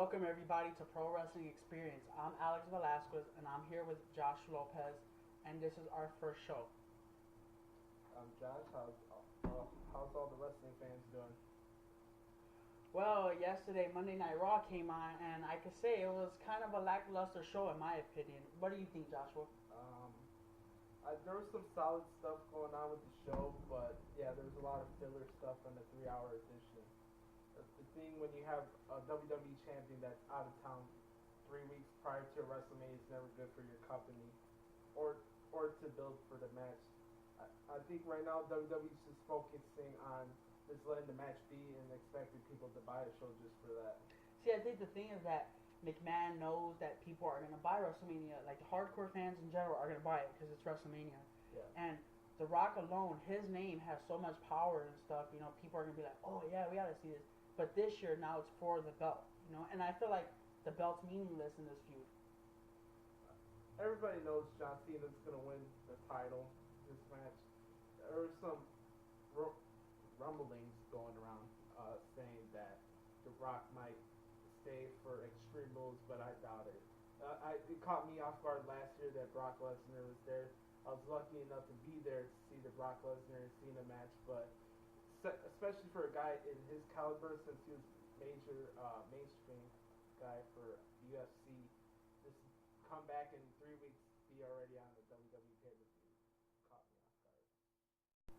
Welcome everybody to Pro Wrestling Experience. I'm Alex Velasquez and I'm here with Josh Lopez, and this is our first show. Josh, how's all the wrestling fans doing? Well, yesterday Monday Night Raw came on, and I could say it was kind of a lackluster show in my opinion. What do you think, Joshua? Um, there was some solid stuff going on with the show, but yeah, there was a lot of filler stuff in the 3 hour edition. The thing when you have a WWE champion that's out of town 3 weeks prior to WrestleMania is never good for your company, or to build for the match. I think right now WWE's just focusing on just letting the match be and expecting people to buy a show just for that. See, I think the thing is that McMahon knows that people are going to buy WrestleMania. Like the hardcore fans in general are going to buy it because it's WrestleMania. Yeah. And The Rock alone, his name has so much power and stuff. You know, people are going to be like, oh yeah, we got to see this. But this year now it's for the belt. You know, and I feel like the belt's meaningless in this feud. Everybody knows John Cena's gonna win the title this match. There were some rumblings going around saying that The Rock might stay for Extreme Rules, but I doubt it. It caught me off guard last year that Brock Lesnar was there. I was lucky enough to be there to see the Brock Lesnar and Cena match, but especially for a guy in his caliber, since he was mainstream guy for UFC, this come back in 3 weeks, be already on the WWE pay-per-view, caught me off guard.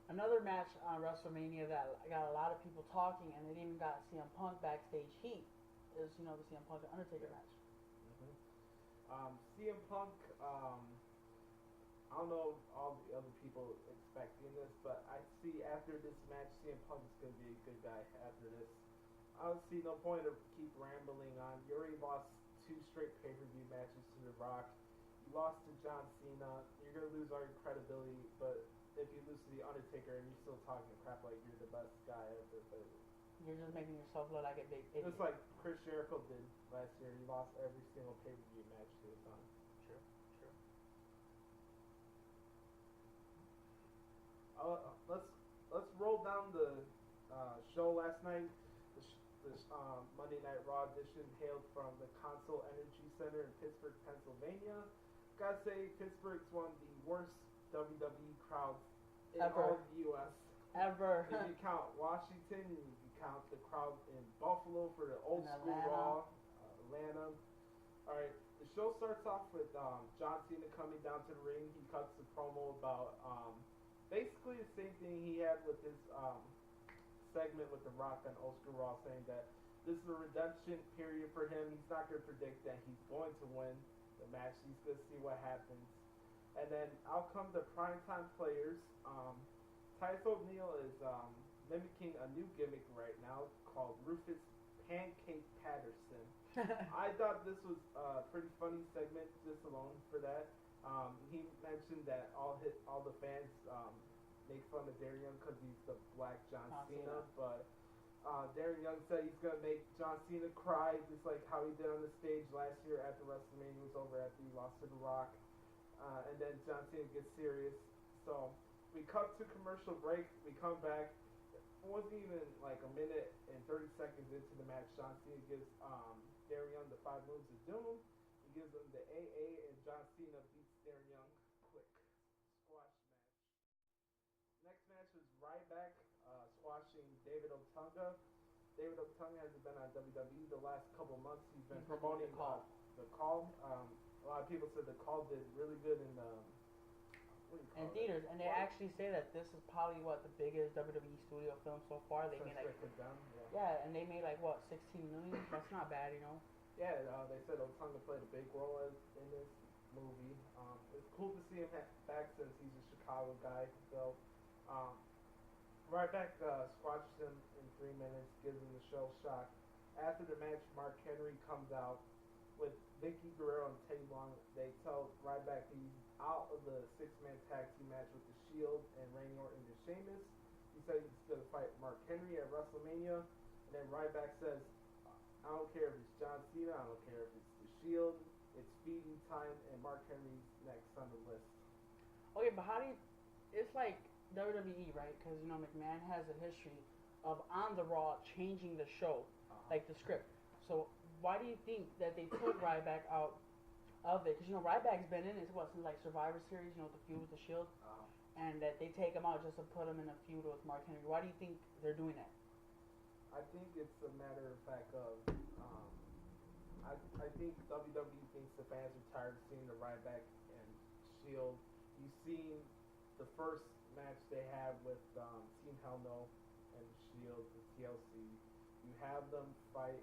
Another match on WrestleMania that got a lot of people talking, and it even got CM Punk backstage heat, is the CM Punk and Undertaker match. CM Punk, I don't know all the other people expecting this, but I see after this match, CM Punk is going to be a good guy after this. I don't see no point of keep rambling on. You already lost 2 straight pay-per-view matches to The Rock. You lost to John Cena. You're going to lose all your credibility, but if you lose to The Undertaker and you're still talking crap like you're the best guy ever, but you're just making yourself look like a big idiot. It's like Chris Jericho did last year. He lost every single pay-per-view match he was on. True. Let's roll down the show last night. This Monday Night Raw edition hailed from the Consol Energy Center in Pittsburgh, Pennsylvania. Gotta say, Pittsburgh's one of the worst WWE crowds in Ever. all of the U.S. Ever. If you count Washington, and you count the crowd in Buffalo for the old school Raw, Atlanta. All right, the show starts off with John Cena coming down to the ring. He cuts a promo about basically the same thing he had with his segment with The Rock on Old School Raw, saying that this is a redemption period for him. He's not going to predict that he's going to win the match. He's going to see what happens. And then out come the primetime players. Titus O'Neil is mimicking a new gimmick right now called Rufus Pancake Patterson. I thought this was a pretty funny segment just alone for that. He mentioned that all the fans make fun of Darren Young because he's the black John Cena, but Darren Young said he's going to make John Cena cry just like how he did on the stage last year after WrestleMania was over after he lost to The Rock. And then John Cena gets serious. So we cut to commercial break. We come back. It wasn't even like a minute and 30 seconds into the match. John Cena gives Darren Young the 5 moves of doom. He gives him the AA, and John Cena beats Darren Young quick squash match. Next match was Ryback squashing David Otunga. David Otunga hasn't been on WWE the last couple months. He's been promoting the Call. A lot of people said the Call did really good in theaters, and they actually say that this is probably the biggest WWE studio film so far. They made like and they made like 16 million. That's not bad, you know. Yeah, they said Otunga played a big role in this movie. It's cool to see him back since he's a Chicago guy. So Ryback squashes him in 3 minutes, gives him the shell shock. After the match, Mark Henry comes out with Vicky Guerrero and Teddy Long. They tell Ryback he's out of the 6-man tag team match with The Shield and Randy Orton and Sheamus. He said he's going to fight Mark Henry at WrestleMania. And then Ryback says, I don't care if it's John Cena, I don't care if it's The Shield, it's feeding time, and Mark Henry's next on the list. Okay, but how do you... It's like WWE, right? Because, McMahon has a history of on the Raw changing the show, like the script. So why do you think that they took Ryback out of it? Because you know Ryback's been in it since like Survivor Series, you know, with the feud with the Shield, and that they take him out just to put him in a feud with Mark Henry. Why do you think they're doing that? I think it's a matter of fact of I think WWE thinks the fans are tired of seeing the Ryback and Shield. You've seen the first match they had with Team Hell No and Shield, the TLC. You have them fight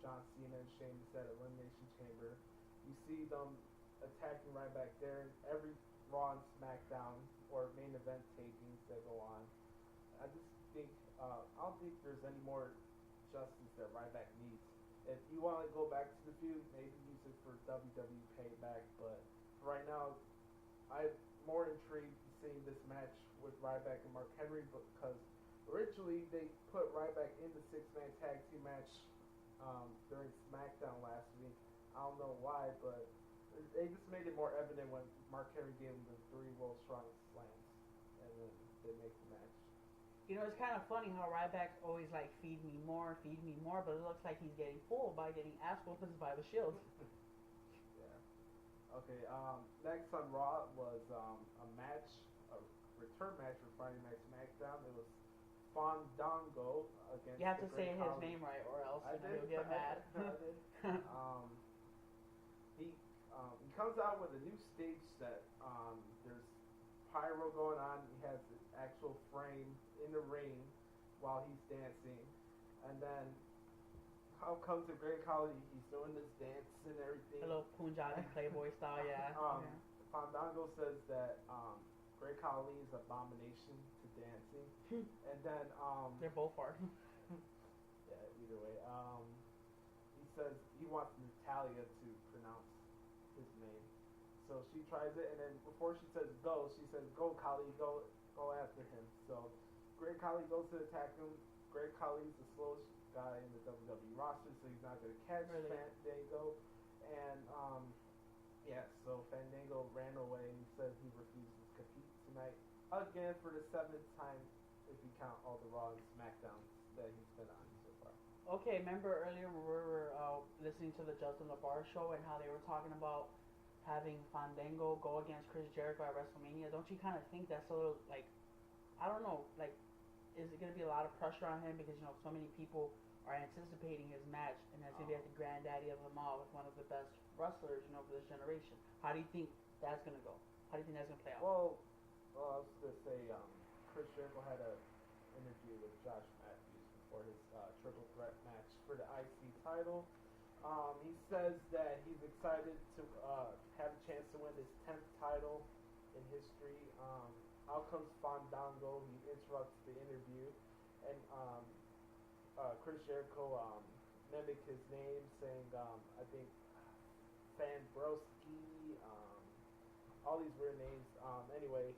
John Cena and Sheamus at Elimination Chamber. You see them attacking Ryback there in every Raw and SmackDown or main event tapings that go on. I just think I don't think there's any more justice that Ryback needs. If you want to go back to the feud, maybe use it for WWE Payback. But right now, I'm more intrigued seeing this match with Ryback and Mark Henry because originally they put Ryback in the six-man tag team match during SmackDown last week. I don't know why, but they just made it more evident when Mark Henry gave him the 3 World's Strongest Slams, and then they make the match. You know, it's kind of funny how Ryback's always like, feed me more, but it looks like he's getting full by getting ass whoopings by the Shield. Yeah. Okay, next on Raw was a match, a return match for Friday Night SmackDown. It was Fandango against You have to say his Khali. name right, or else I did. he'll get mad. I did. He comes out with a new stage set. There's pyro going on. He has the actual frame in the ring while he's dancing, and then out comes the Great Khali. He's doing this dance and everything. A little Punjabi Playboy style, yeah. Fandango says that Great Khali is abomination to dancing, and then they're both hard. yeah, either way. He says he wants Natalia to pronounce his name. So she tries it, and then before she says go, she says, "Go, Khali, go after him." So Great Khali goes to attack him. Great Khali's the slowest guy in the WWE roster, so he's not going to catch Fandango. And yeah, so Fandango ran away, and he said he refuses to compete tonight again for the 7th time if you count all the Raw and SmackDowns that he's been on so far. Okay, remember earlier when we were listening to the Justin LaBar show and how they were talking about having Fandango go against Chris Jericho at WrestleMania? Don't you kind of think that's a little, like, I don't know, like, is it going to be a lot of pressure on him because, you know, so many people are anticipating his match, and that's going to be like the granddaddy of them all with one of the best wrestlers, you know, for this generation. How do you think that's going to go? How do you think that's going to play out? Well, I was going to say Chris Jericho had an interview with Josh Matthews before his triple threat match for the IC title. He says that he's excited to have a chance to win his 10th title in history. Out comes Fandango. He interrupts the interview, and Chris Jericho mimicked his name, saying, I think, Fanbrowski, all these weird names. Anyway,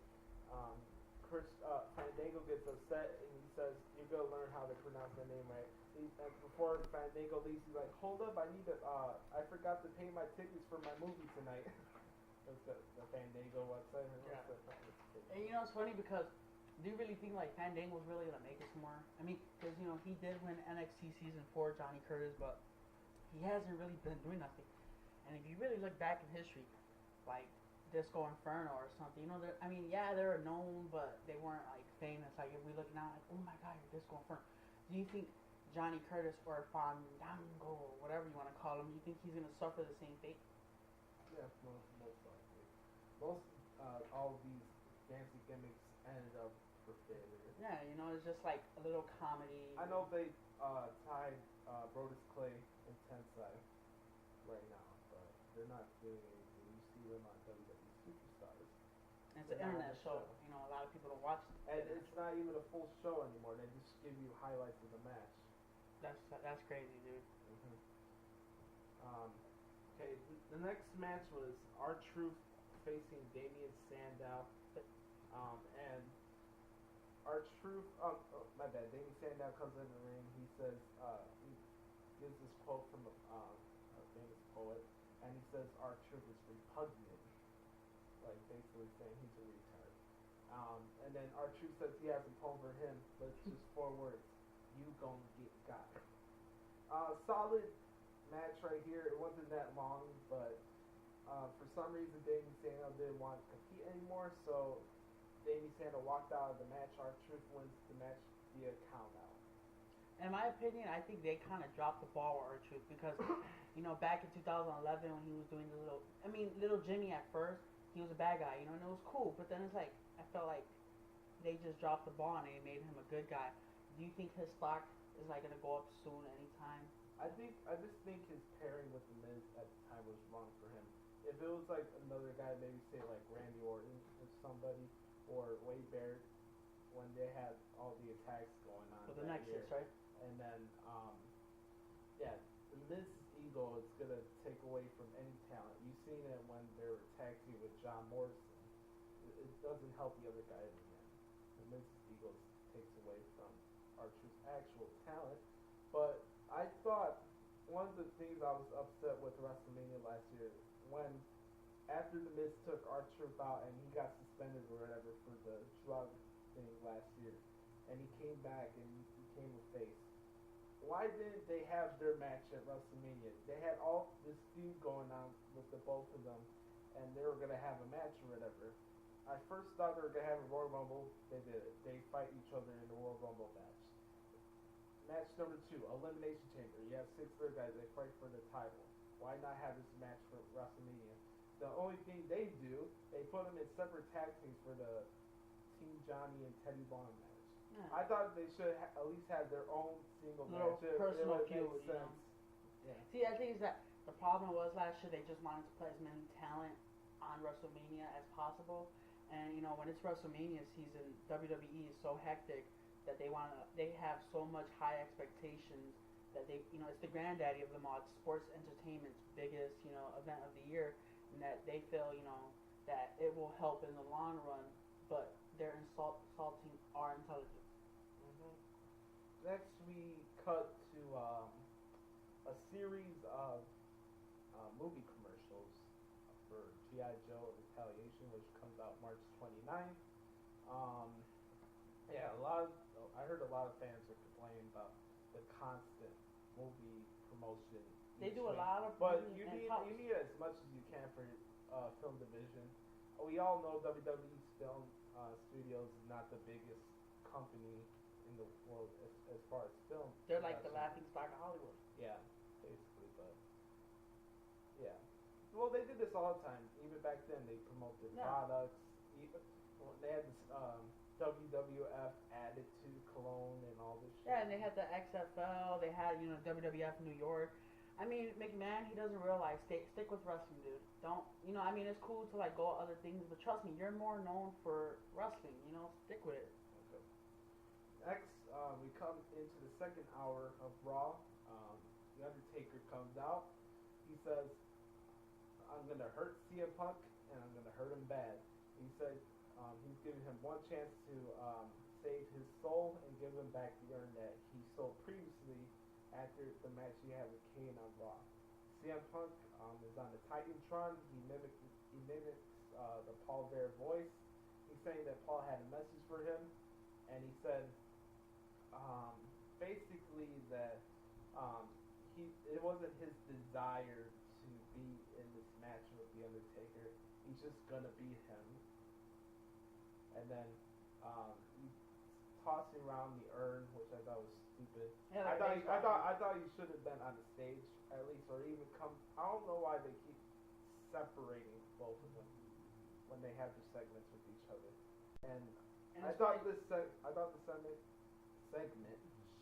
Fandango gets upset, and he says, "You're going to learn how to pronounce my name right." And before Fandango leaves, he's like, "Hold up, I forgot to pay my tickets for my movie tonight." That's the Fandango website. Yeah. And you know, it's funny because do you really think like Fandango's really gonna make it somewhere? I mean, because you know he did win NXT season 4, Johnny Curtis, but he hasn't really been doing nothing. And if you really look back in history, like Disco Inferno or something, you know, I mean, yeah, they were known, but they weren't like famous. Like if we look now, like, oh my God, you're Disco Inferno. Do you think Johnny Curtis or Fandango, or whatever you want to call him, you think he's gonna suffer the same fate? Yeah, most likely. All of these fancy gimmicks ended up for failure. Yeah, you know, it's just like a little comedy. I know they tied Brodus Clay and Tensai right now, but they're not doing anything. You see them on WWE Superstars. And it's an internet show. You know, a lot of people don't watch it. And it's not even a full show anymore. They just give you highlights of the match. That's crazy, dude. Okay, the next match was R-Truth facing Damien Sandow. And R-Truth, my bad, Damien Sandow comes in the ring. He says, he gives this quote from a famous poet, and he says R-Truth is repugnant, like basically saying he's a retard. And then R-Truth says he has a poem for him, but it's just 4 words: "You gon' get got." Solid match right here, it wasn't that long, but for some reason, Damien Sandow didn't want to compete anymore, so Damien Sandow walked out of the match. R-Truth wins the match via count out. In my opinion, I think they kind of dropped the ball with R-Truth because, you know, back in 2011 when he was doing the little Jimmy at first, he was a bad guy, you know, and it was cool. But then it's like, I felt like they just dropped the ball and they made him a good guy. Do you think his stock is like gonna go up soon, anytime? I just think his pairing with the Miz at the time was wrong for him. If it was like another guy, maybe say like Randy Orton or somebody, or Wade Barrett, when they had all the attacks going on. For the Nexus, right? And then, yeah, the Miz's ego is gonna take away from any talent. You've seen it when they were tag team with John Morrison. It doesn't help the other guy in the end. The Miz's ego takes away from R-Truth's actual talent. But I thought one of the things I was upset with WrestleMania last year, when after the Miz took R-Truth out and he got suspended or whatever for the drug thing last year, and he came back and he became a face. Why didn't they have their match at WrestleMania? They had all this feud going on with the both of them, and they were gonna have a match or whatever. I first thought they were gonna have a Royal Rumble. They did it. They fight each other in the Royal Rumble match. Match number 2, Elimination Chamber. You have 6 other guys. They fight for the title. Why not have this match for WrestleMania? The only thing they do, they put them in separate tag teams for the Team Johnny and Teddy Long match. Yeah. I thought they should at least have their own single Little match. personal it feud, makes you know? sense. Yeah. See, I think is that the problem was last year they just wanted to put as many talent on WrestleMania as possible, and you know when it's WrestleMania season, WWE is so hectic that they have so much high expectations that they, you know, it's the granddaddy of them all. It's sports entertainment's biggest, you know, event of the year, and that they feel, you know, that it will help in the long run, but they're insulting our intelligence. Next, we cut to a series of movie commercials for G.I. Joe Retaliation, which comes out March 29th. Yeah, I heard a lot of fans are complaining about the constant movie promotion. They do a lot of, but you need as much as you can for film division. We all know WWE's film studios is not the biggest company in the world as far as film. They're like the laughing stock of Hollywood. Yeah, basically, but yeah. Well, they did this all the time. Even back then, they promote their products. They had this WWF Attitude Cologne and all this shit. Yeah, and they had the XFL. They had, you know, WWF New York. I mean, McMahon, he doesn't realize, stick with wrestling, dude. Don't, you know, I mean, it's cool to, like, go other things, but trust me, you're more known for wrestling, you know, stick with it. Okay. Next, we come into the second hour of Raw. The Undertaker comes out. He says, I'm going to hurt CM Punk, and I'm going to hurt him bad. He said he's giving him one chance to save his soul and give him back the urn that he stole previously after the match he had with Kane on Raw. CM Punk is on the Titantron. He mimics the Paul Bearer voice. He's saying that Paul had a message for him, and he said basically that it wasn't his desire to be in this match with the Undertaker. He's just gonna beat him. And then he's tossing around the urn, which I thought was stupid. Yeah, I thought he should have been on the stage at least, or even come. I don't know why they keep separating both of them when they have their segments with each other. And I thought the segment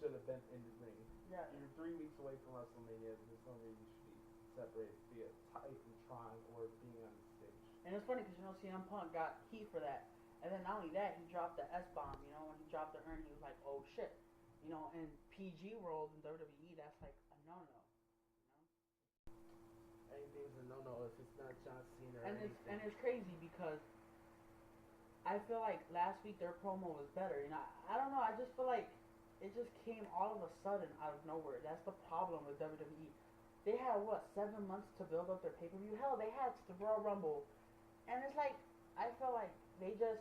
should have been in the ring. Yeah. You're 3 weeks away from WrestleMania. There's no reason you should be separated via Titantron or being on the stage. And it's funny because, you know, CM Punk got heat for that. And then not only that, he dropped the S-bomb, you know, when he dropped the urn, he was like, oh shit. You know, in PG world in WWE, that's like a no-no. You know? Anything's a no-no if it's not John Cena or And anything. it's crazy because I feel like last week their promo was better. You know, I don't know, I just feel like it just came all of a sudden out of nowhere. That's the problem with WWE. They had, 7 months to build up their pay-per-view? Hell, they had the Royal Rumble. And it's like, I feel like they just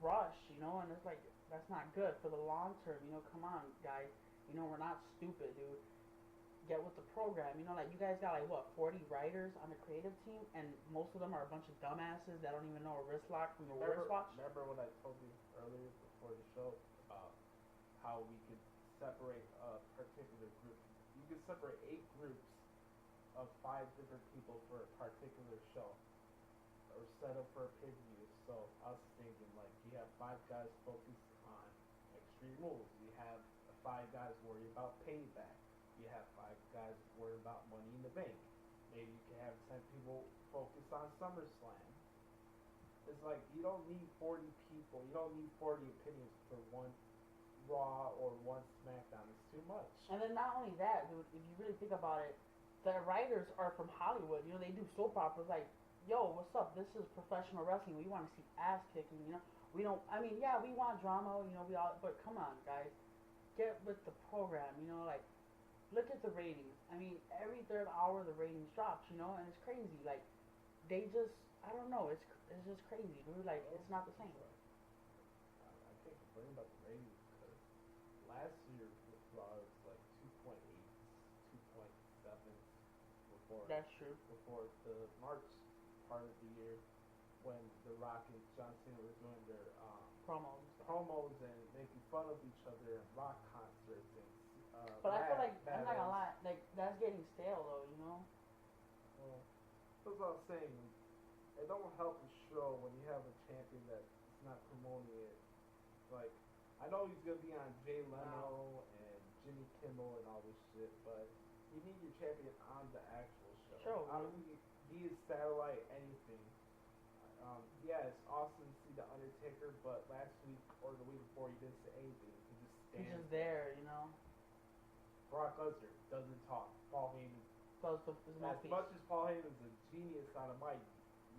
rush, you know, and it's like, that's not good for the long term, you know, come on, guys. You know, we're not stupid, dude. get with the program. You know, like you guys got like what 40 writers on the creative team, and most of them are a bunch of dumbasses that don't even know a wrist lock from a wristwatch. Remember what I told you earlier before the show about how we could separate a particular group? You could separate 8 groups of 5 different people for a particular show or set up for a pay-per-view. So I was thinking like you have 5 guys focused on extreme rules. You have 5 guys worried about payback. You have 5 guys worried about Money in the Bank. Maybe you can have 10 people focus on SummerSlam. It's like you don't need 40 people. You don't need 40 opinions for one Raw or one SmackDown. It's too much. And then not only that, dude, if you really think about it, the writers are from Hollywood. You know, they do soap operas. Like, yo, what's up? This is professional wrestling. We want to see ass kicking. You know, we don't. I mean, yeah, we want drama. You know, we all. But come on, guys, get with the program. You know, like, look at the ratings. I mean, every third hour the ratings drops. You know, and it's crazy. Like, they just. I don't know. It's just crazy, dude. Like, it's not the same. I can't complain about the ratings because last year with Raw it was like 2.8, 2.7 before. That's true. Before the March part of the year when The Rock and John Cena were doing their promos and making fun of each other and rock concerts and. But I feel like I'm not gonna lie. Like that's getting stale though. You know. Well, that's what I'm saying. It don't help the show when you have a champion that's not promoting it. Like, I know he's gonna be on Jay Leno and Jimmy Kimmel and all this shit, but you need your champion on the actual show. Sure. I don't think he is satellite anything. Yeah, it's awesome to see the Undertaker, but last week or the week before he didn't say anything. He just stands. He's just there, you know. Brock Lesnar doesn't talk. Paul Heyman. As much as Paul Heyman's a genius on a mic,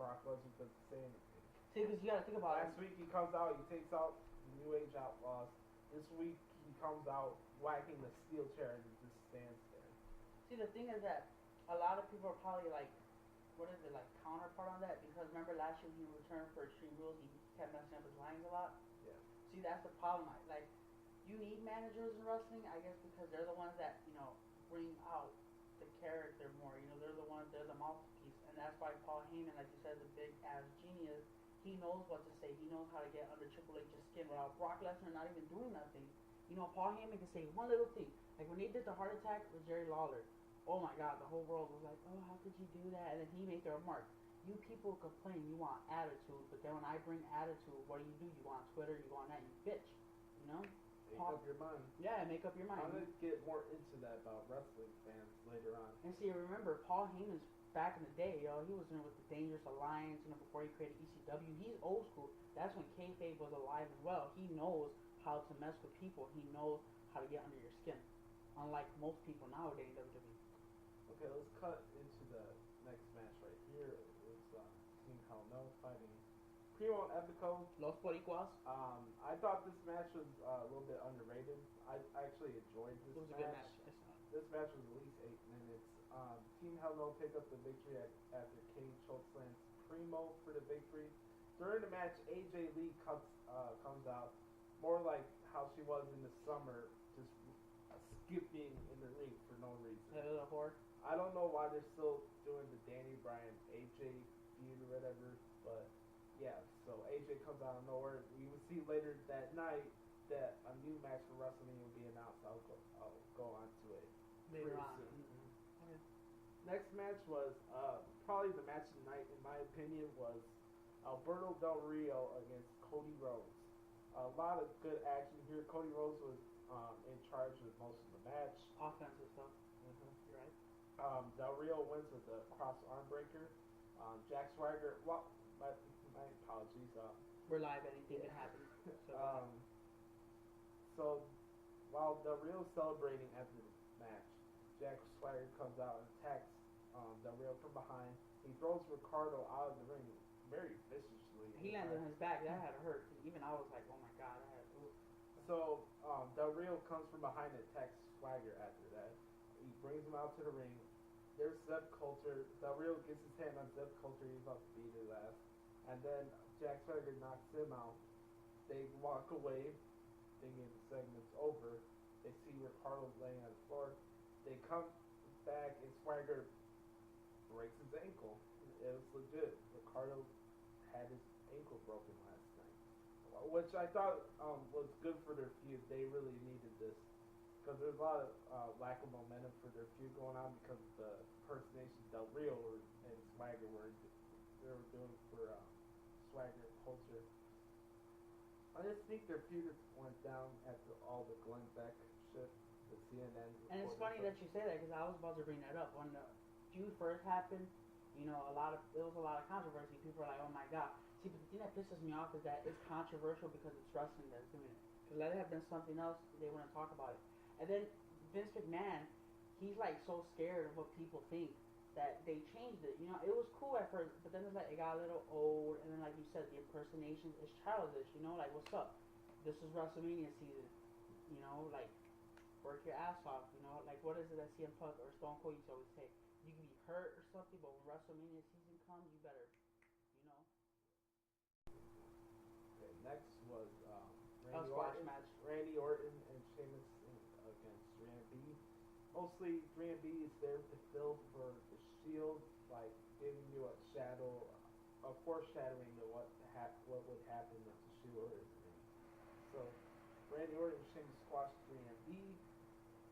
Brock Lesnar doesn't say anything. See, because you gotta think about Last week he comes out, he takes out the New Age Outlaws. This week he comes out whacking the steel chair and he just stands there. See, the thing is that a lot of people are probably like, what is it, like counterpart on that? Because remember last year when he returned for Extreme Rules, he kept messing up his lines a lot. Yeah. See, that's the problem. Like, you need managers in wrestling, I guess, because they're the ones that, you know, bring out the character more. You know, they're the ones, they're the mouthpiece. And that's why Paul Heyman, like you said, is a big ass genius. He knows what to say. He knows how to get under Triple H's skin without Brock Lesnar not even doing nothing. You know, Paul Heyman can say one little thing. Like when they did the heart attack with Jerry Lawler. Oh my God, the whole world was like, oh, how could you do that? And then he made their remark. You people complain you want attitude, but then when I bring attitude, what do? You go on Twitter, you go on that, you bitch. You know? Make up your mind. Yeah, make up your mind. I'm going to get more into that about wrestling fans later on. And see, remember, Paul Heyman's back in the day, yo, he was in with the Dangerous Alliance, you know, before he created ECW. He's old school. That's when kayfabe was alive and well. He knows how to mess with people. He knows how to get under your skin. Unlike most people nowadays in WWE. Okay, let's cut into the next match right here. It's Team Hell No fighting Primo and Epico. Los Boricuas. I thought this match was a little bit underrated. I actually enjoyed this match. It was a good match. This match was at least 8 minutes. Team Hell No picked up the victory after Kenny chokeslams Primo for the victory. During the match, AJ Lee comes out more like how she was in the summer, just skipping in the ring for no reason. A whore. I don't know why they're still doing the Danny Bryan AJ feud or whatever, but yeah. So AJ comes out of nowhere. We will see later that night that a new match for WrestleMania will be announced. I'll go on to it later on. Okay. Next match was probably the match of the night, in my opinion, was Alberto Del Rio against Cody Rhodes. A lot of good action here. Cody Rhodes was in charge of most of the match. Offensive stuff. You're right. Del Rio wins with a cross arm breaker. Jack Swagger, well, my apologies. We're live, anything can happen. So while Del Rio's celebrating after the match, Jack Swagger comes out and attacks Del Rio from behind. He throws Ricardo out of the ring very viciously. He landed on his back. That had to hurt. Even I was like, oh my God. So Del Rio comes from behind and attacks Swagger after that. He brings him out to the ring. There's Zeb Coulter. Del Rio gets his hand on Zeb Coulter. He's about to beat his ass. And then Jack Swagger knocks him out. They walk away, thinking the segment's over. They see Ricardo laying on the floor. They come. back, and Swagger breaks his ankle. It was legit. Ricardo had his ankle broken last night, which I thought was good for their feud. They really needed this because there's a lot of lack of momentum for their feud going on because of the impersonation Del Rio and Swagger were doing for Swagger and Culture. I just think their feud went down after all the Glenn Beck shit, the CNN. And it's funny that you say that because I was about to bring that up when the feud first happened. You know, there was a lot of controversy. People were like, "Oh my god." See, but the thing that pisses me off is that it's controversial because it's wrestling that's doing it. Because let it have been something else, they wouldn't talk about it. And then Vince McMahon, he's like so scared of what people think that they changed it. You know, it was cool at first, but then it's like it got a little old. And then, like you said, the impersonations is childish. You know, like what's up? This is WrestleMania season. You know, like work your ass off. You know, like what is it that CM Punk or Stone Cold used to always say? You can be hurt or something, but when WrestleMania season comes, you better, you know. Okay, next was Randy Orton and Sheamus against 3MB. Mostly 3MB is there to fill for the Shield, like giving you a foreshadowing of what would happen if the Shield were in. So Randy Orton and Sheamus squashed 3MB.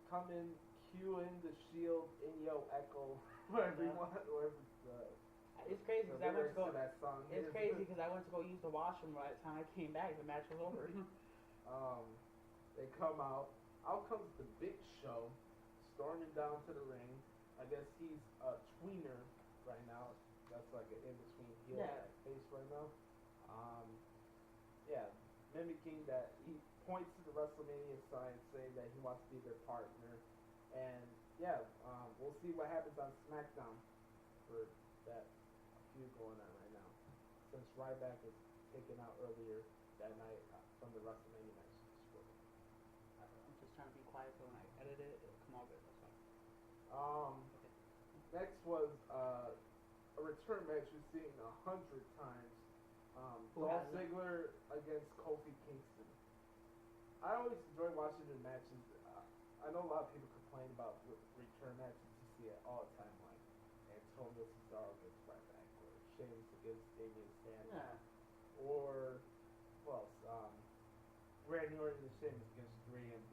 Come in, cue in the Shield in Yo Echo, wherever it's crazy because I went to go. That song. It's crazy because I went to go use the washroom by the time I came back. The match was over. They come out. Out comes the Big Show, storming down to the ring. I guess he's a tweener right now. That's like an in-between heel and face right now. Mimicking that he points to the WrestleMania sign saying that he wants to be their partner. And we'll see what happens on SmackDown for that feud going on right now. Since Ryback was taken out earlier that night from the WrestleMania match. I'm just trying to be quiet so when I edit it, it'll come out good. That's all. Okay. Next was a return match we've seen 100 times. Dolph Ziggler against Kofi Kingston. I always enjoy watching the matches. I know a lot of people complain about return matches. You see it all the time, like Antonio Cesaro against Ryback, or Sheamus against Damian Sandow, or what else? Randy Orton and Sheamus against 3MB.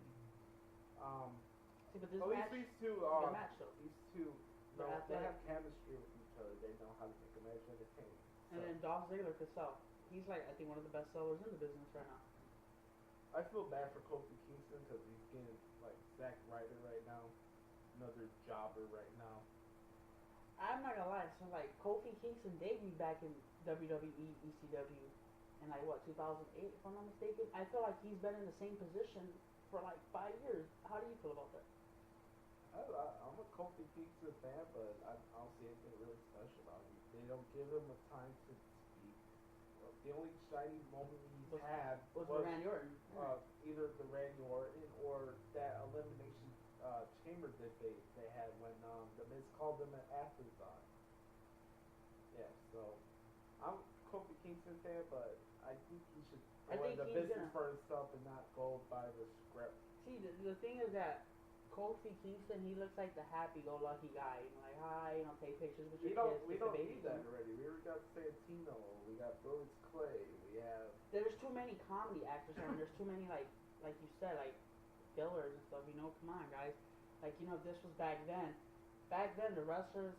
See, but this match, these two they have chemistry with each other. They know how to make a match entertaining. And then Dolph Ziggler could sell. He's like, I think, one of the best sellers in the business right now. I feel bad for Kofi Kingston because he's getting like Zack Ryder right now, another jobber right now. I'm not gonna lie, so like Kofi Kingston debuted back in WWE, ECW, in like what 2008, if I'm not mistaken. I feel like he's been in the same position for like 5 years. How do you feel about that? I'm a Kofi Kingston fan, but I don't see anything really special about him. They don't give him a time to speak. The only shining moment he's had was Randy Orton. Either the Randy Orton or that elimination chamber debate they had when the Miz called him an afterthought. Yeah, so I'm a Kofi Kingston fan, but I think he should go into business for himself and not go by the script. See, the thing is that Kofi Kingston, he looks like the happy-go-lucky guy. You know, like, hi, you know, take pictures with your kids. We don't need that already. We already got Santino. We got Brilliance Clay. We have... There's too many comedy actors and there's too many, like you said, like, fillers and stuff. You know, come on, guys. Like, you know, this was back then. Back then, the wrestlers...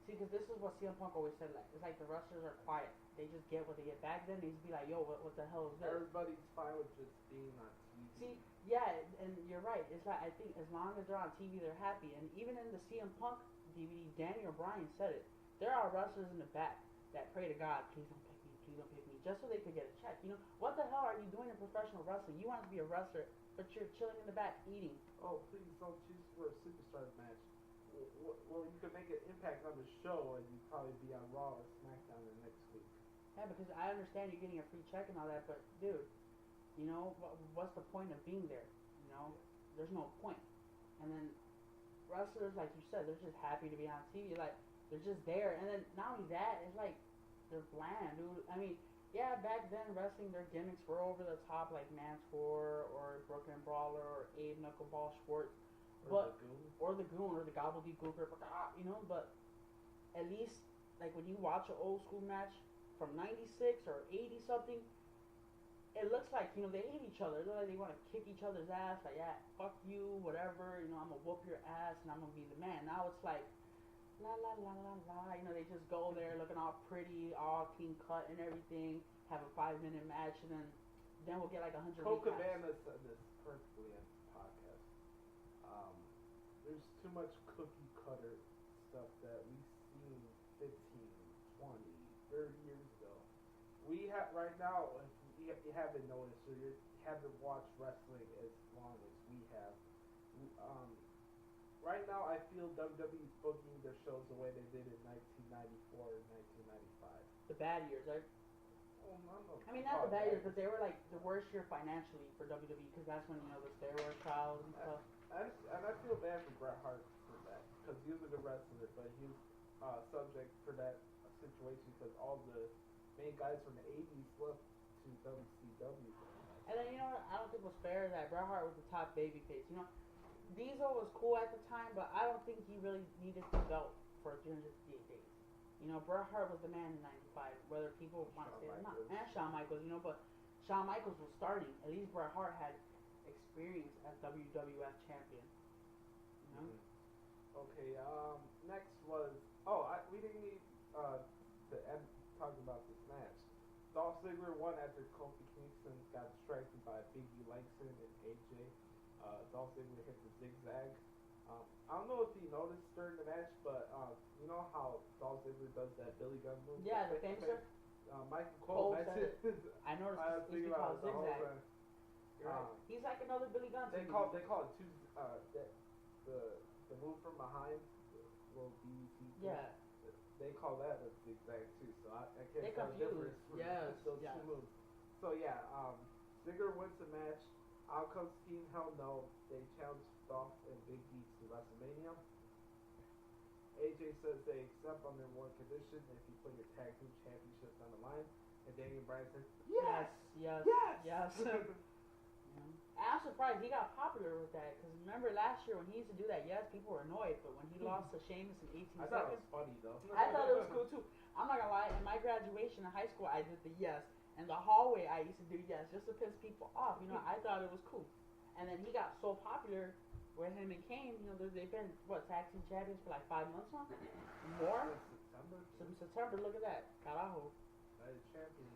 See, because this is what CM Punk always said. Like, it's like the wrestlers are quiet. They just get what they get. Back then, they used to be like, yo, what the hell is this? Everybody's fine with just being on TV. See, yeah, and you're right. It's like, I think as long as they're on TV, they're happy. And even in the CM Punk DVD, Danny O'Brien said it. There are wrestlers in the back that pray to God, please don't pick me, just so they could get a check. You know, what the hell are you doing in professional wrestling? You want to be a wrestler, but you're chilling in the back eating. Oh, please don't choose for a superstar match. Well, you could make an impact on the show, and you'd probably be on Raw or SmackDown the next week. Yeah, because I understand you're getting a free check and all that, but dude, you know, what's the point of being there? You know, there's no point. And then wrestlers, like you said, they're just happy to be on TV. Like, they're just there. And then not only that, it's like they're bland, dude. I mean, yeah, back then wrestling, their gimmicks were over the top, like Mansoor or Brooklyn Brawler or Abe Knuckleball Schwartz. Or But the goon. or the goon or the gobbledygook or you know. But at least like when you watch an old school match from '96 or '80 something, it looks like they hate each other. It looks like they want to kick each other's ass. Like yeah, fuck you, whatever. I'm gonna whoop your ass and I'm gonna be the man. Now it's like la la la la la. They just go there looking all pretty, all clean cut and everything. Have a 5 minute match and then we'll get like 100. Cole Cabana said this perfectly in his podcast. Um, there's too much cookie cutter stuff that we've seen 15, 20, 30 years ago. We have right now, if you haven't noticed or you haven't watched wrestling as long as we have, right now I feel WWE's booking their shows the way they did in 1994 or 1995. The bad years, right? Oh, no, I mean, not the bad years, but they were like the worst year financially for WWE because that's when the steroid trials and stuff. And I feel bad for Bret Hart for that because he was a good wrestler, but he was subject for that situation because all the main guys from the '80s left to WCW. And then I don't think it was fair that Bret Hart was the top babyface. Diesel was cool at the time, but I don't think he really needed the belt for 358 days. Bret Hart was the man in '95, whether people want to say it or not. And Shawn Michaels, but Shawn Michaels was starting. At least Bret Hart had experience as WWF champion. Okay. Next was we didn't need to end talking about this match. Dolph Ziggler won after Kofi Kingston got distracted by Big E Langston and AJ. Dolph Ziggler hit the zigzag. I don't know if you noticed during the match, but you know how Dolph Ziggler does that Billy Gunn move? Yeah, the famous. Michael Cole mentioned it. I noticed it's called zigzag. He's like another Billy Gunn. They call it two. The move from behind, the little BT. Yeah. They call that a zigzag too. So I can't they tell the difference between those two moves. So yeah, Ziggler wins the match. Outcome scheme, hell no. They challenged Dolph and Big E to WrestleMania. AJ says they accept under one condition: if you put your tag team championships on the line. And Daniel Bryan says, yes. I'm surprised he got popular with that because remember last year when he used to do that, yes, people were annoyed, but when he lost to Sheamus in 18 seconds, I thought it was funny though. I thought it was cool too. I'm not gonna lie, in my graduation in high school, I did the yes. In the hallway, I used to do yes just to piss people off. I thought it was cool. And then he got so popular with him and Kane. They've been tag team champions for like 5 months now, more. September. Look at that, carajo. United champions.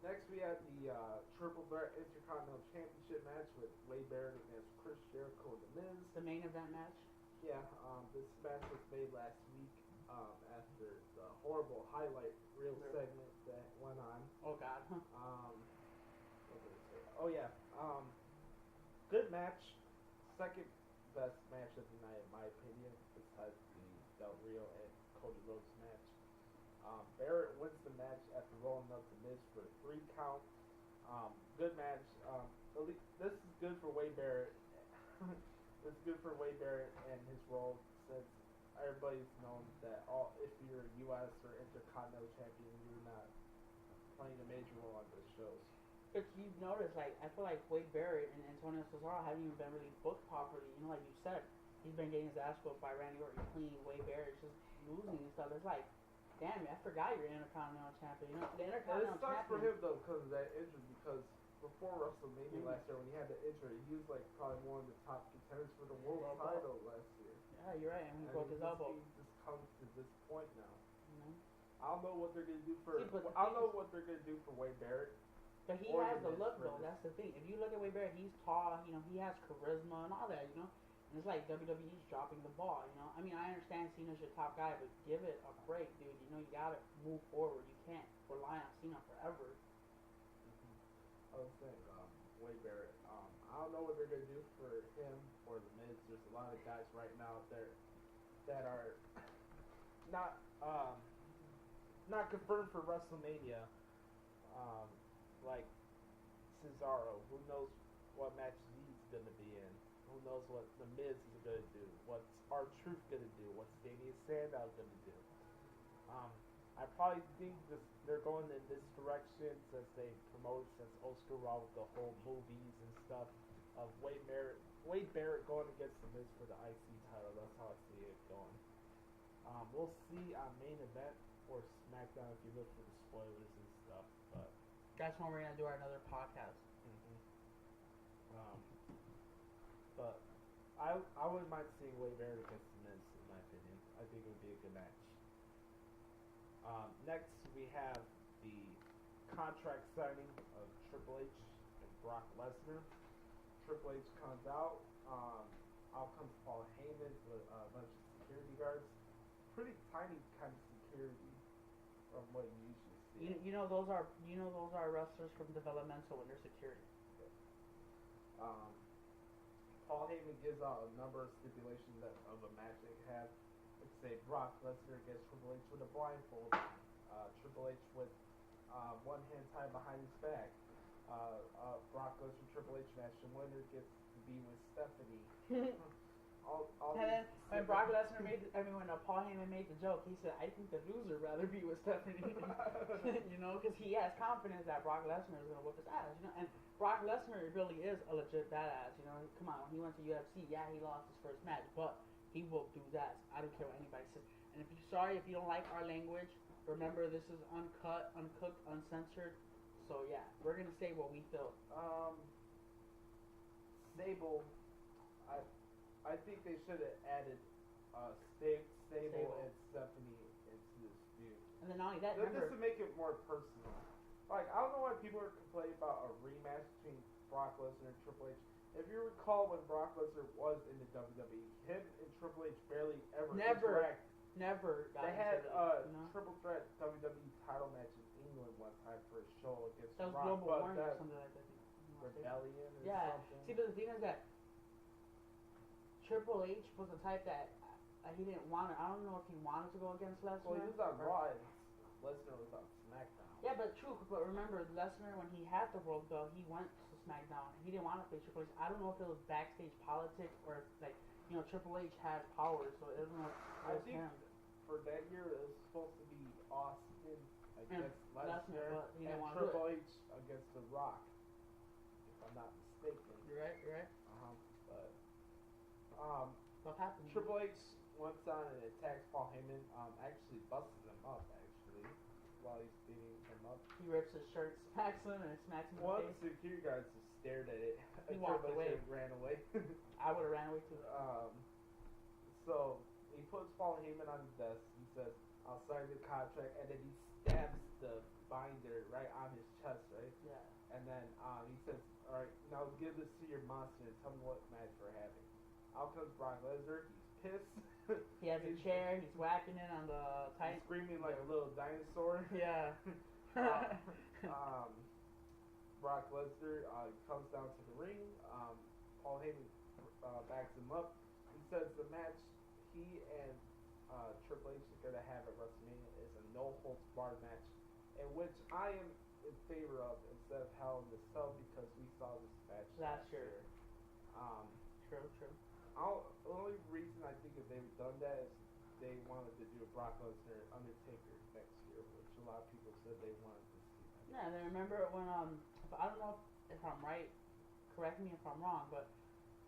Next we had the Triple Threat Intercontinental Championship match with Wade Barrett against Chris Jericho and The Miz. The main event match. Yeah, this match was made last week after the horrible highlight reel segment that went on. Oh God. What did I say? Oh yeah. Good match. Second best match of the night in my opinion, besides the Del Rio and Cody Rhodes match. Barrett wins the match after rolling up the Miz for a 3 count. Good match. This is good for Wade Barrett. This is good for Wade Barrett and his role since everybody's known that if you're a U.S. or Intercontinental Champion, you're not playing a major role on those shows. But you've noticed, I feel like Wade Barrett and Antonio Cesaro haven't even been really booked properly. Like you said, he's been getting his ass whooped by Randy Orton, clean. Wade Barrett's just losing and stuff. It's like, damn, I forgot you're Intercontinental Champion. The Intercontinental Champion. It sucks for him though because of that injury. Because before WrestleMania last year, when he had the injury, he was like probably one of the top contenders for the world title last year. Yeah, you're right. And he broke his elbow. He just comes to this point now. Mm-hmm. I don't know what they're gonna do for. I don't know what they're gonna do for Wade Barrett. But he has the look though. That's the thing. If you look at Wade Barrett, he's tall. He has charisma and all that. And it's like WWE's dropping the ball. I mean, I understand Cena's your top guy, but give it a break, dude. You gotta move forward. You can't rely on Cena forever. I was saying, Wade Barrett. I don't know what they're gonna do for him or the Miz. There's a lot of guys right now there that are not confirmed for WrestleMania. Like Cesaro, who knows what match he's gonna be in? Who knows what the Miz is gonna do? What's R-Truth gonna do? What's Damien Sandow gonna do? I probably think they're going in this direction since they promoted since Oscar Raw with the whole movies and stuff of Wade Barrett Wade Barrett going against The Miz for the IC title. That's how I see it going. We'll see on main event or SmackDown if you look for the spoilers and stuff. But that's when we're gonna do our another podcast. But I wouldn't mind seeing Wade Barrett against The Miz, in my opinion. I think it would be a good match. Next, we have the contract signing of Triple H and Brock Lesnar. Triple H comes out. Out comes Paul Heyman with a bunch of security guards. Pretty tiny kind of security from what you usually see. You know those are wrestlers from developmental when they're security. Paul Heyman gives out a number of stipulations of a match they have. Let's say Brock Lesnar against Triple H with a blindfold. Triple H with one hand tied behind his back. Brock goes for Triple H match. The winner gets to be with Stephanie. And then when Brock Lesnar when Paul Heyman made the joke, he said, "I think the loser rather be with Stephanie." You know, because he has confidence that Brock Lesnar is gonna whip his ass. You know, and Brock Lesnar really is a legit badass. You know, come on, when he went to UFC, yeah, he lost his first match, but he will do that. I don't care what anybody says. And if you don't like our language, remember this is uncut, uncooked, uncensored. So yeah, we're gonna say what we feel. Stable. I think they should have added Stable and Stephanie into this feud. And then not only that, just to make it more personal. Like, I don't know why people are complaining about a rematch between Brock Lesnar and Triple H. If you recall when Brock Lesnar was in the WWE, him and Triple H barely ever interacted. Never. They had a triple threat WWE title match in England one time for a show against that was Rock. Global Warrior or something like that. Rebellion or something. See, but the thing is that Triple H was the type that he didn't want to. I don't know if he wanted to go against Lesnar. Well, he was on Raw and Lesnar was on SmackDown. Yeah, but true. But remember, Lesnar, when he had the world belt, he went to SmackDown. He didn't want to face Triple H. I don't know if it was backstage politics or if, like, you know, Triple H has power, so it doesn't know if it was him. For that year, it was supposed to be Austin against Lesnar and Triple H against The Rock, if I'm not mistaken. You're right. But what happened? Triple H went on and attacks Paul Heyman. Actually busted him up while he's beating him up. He rips his shirt, smacks him, and smacks him. One of the security guards just stared at it. He walked away. And ran away. I would have ran away too. So he puts Paul Heyman on the desk. He says, "I'll sign the contract," and then he stabs the binder right on his chest, right? Yeah. And then he says, "All right, now give this to your monster and tell me what match we're having." Out comes Brock Lesnar. He's pissed. He has a chair. He's whacking it on the tight. He's screaming like a little dinosaur. Yeah. Brock Lesnar comes down to the ring. Paul Heyman backs him up. He says the match he and Triple H is going to have at WrestleMania is a no-holds-barred match, in which I am in favor of instead of Hell in the Cell because we saw this match last year. True. The only reason I think if they've done that is they wanted to do a Brock Lesnar Undertaker next year, which a lot of people said they wanted to see that. Yeah, and I remember when I don't know if I'm right, correct me if I'm wrong, but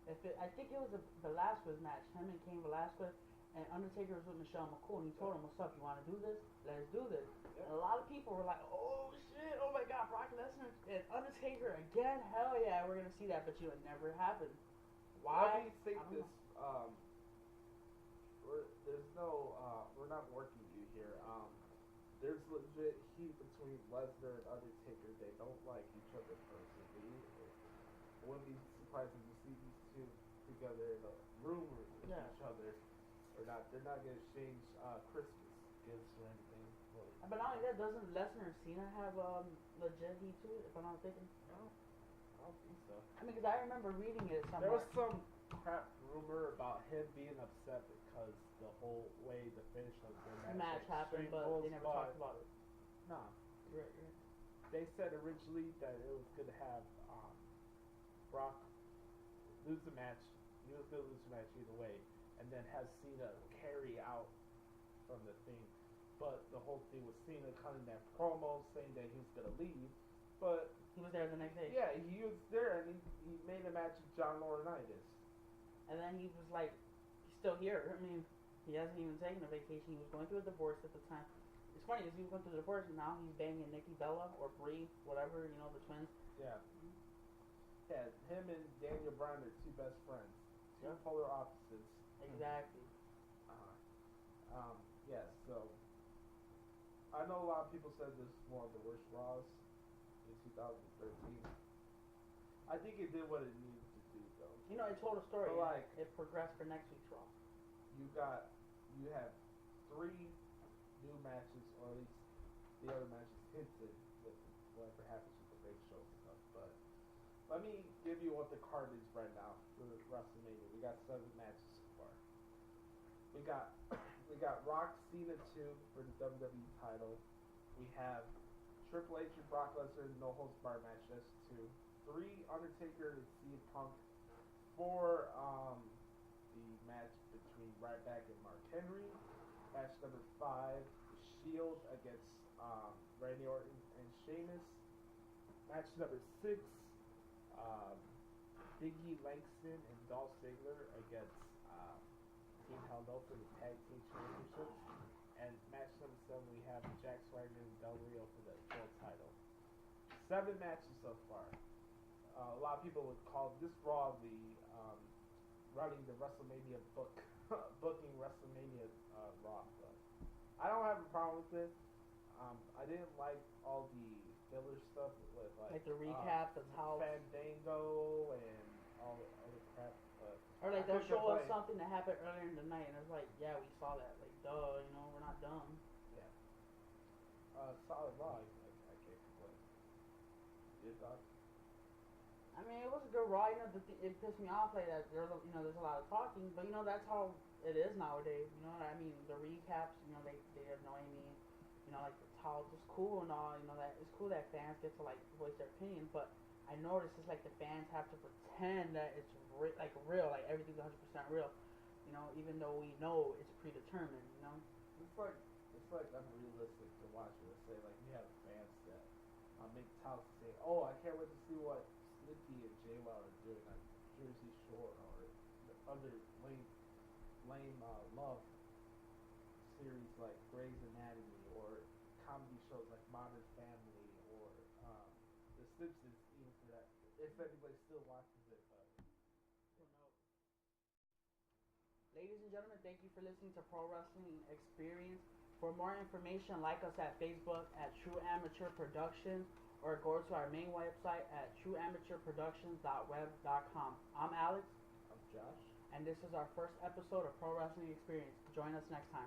I think it was the Velasquez match, him and Cain Velasquez, and Undertaker was with Michelle McCool, and he told him, "What's up? You want to do this? Let's do this." Yeah. And a lot of people were like, "Oh shit! Oh my God, Brock Lesnar and Undertaker again? Hell yeah, we're gonna see that!" But it never happened. Why? do you think this? We're not working you here. There's legit heat between Lesnar and Undertaker. They don't like each other personally. It wouldn't be surprising to see these two together in a room with each other. They're not gonna exchange Christmas gifts or anything. But not only that, doesn't Lesnar and Cena have legit heat too? If I'm not mistaken. No, I don't think so. I mean, because I remember reading it somewhere. There was some crap rumor about him being upset because the whole way the finish of the match happened, but they never talked about it. No. Right. They said originally that it was going to have Brock lose the match. He was going to lose the match either way, and then have Cena carry out from the thing. But the whole thing was Cena cutting that promo saying that he was going to leave. But he was there the next day. Yeah, he was there, and he made a match with John Laurinaitis. and then he was like, he's still here. I mean, he hasn't even taken a vacation. He was going through a divorce at the time. It's funny, is he was going through a divorce, and now he's banging Nikki Bella or Brie, whatever, you know, the twins. Yeah. Yeah, him and Daniel Bryan are two best friends. Two Yep. polar opposites. Exactly. Yeah, so I know a lot of people said this is one of the worst Raws in 2013. I think it did what it needed to do, though. You know, it told a story. But, like, it progressed for next week's Raw. You have 3 new matches, or at least the other matches hinted with whatever happens with the Big Show and stuff. But let me give you what the card is right now for WrestleMania. We got 7 matches so far. We got Rock Cena 2 for the WWE title. We have Triple H and Brock Lesnar no holds bar match. That's 2. 3 Undertaker and CM Punk. 4 the match between Ryback and Mark Henry. Match number 5, The Shield against Randy Orton and Sheamus. Match number 6, Big E Langston and Dolph Ziggler against Team Hell No for the Tag Team Championships. And match number 7, we have Jack Swagger and Del Rio for the world title. 7 matches so far. A lot of people would call this Raw the running the WrestleMania booking WrestleMania Raw. But I don't have a problem with it. I didn't like all the filler stuff with Like the recap, the house. Fandango and all the other crap. But Or like I they'll couldn't show us complain. something that happened earlier in the night, and it's like, yeah, we saw that. Like, duh, you know, we're not dumb. Solid Raw. I can't complain. Your thoughts? I mean, it was a good Raw. You know, it pissed me off like that. There's a lot of talking, but you know that's how it is nowadays. You know, I mean, the recaps. You know, they annoy me. You know, like how it's cool and all. You know that it's cool that fans get to like voice their opinion, but I notice it's like the fans have to pretend that it's real, like everything's 100% real. You know, even though we know it's predetermined. You know. It's like unrealistic to watch it. Let's say like we have fans that make touts say, "Oh, I can't wait to see what Slippy and JWoww are doing on Jersey Shore or the other lame love series like Grey's Anatomy or comedy shows like Modern Family or The Simpsons." Even for that, if anybody still watches it, but Who knows? Ladies and gentlemen, thank you for listening to Pro Wrestling Experience. For more information, like us at Facebook at True Amateur Productions or go to our main website at trueamateurproductions.web.com. I'm Alex. I'm Josh. And this is our first episode of Pro Wrestling Experience. Join us next time.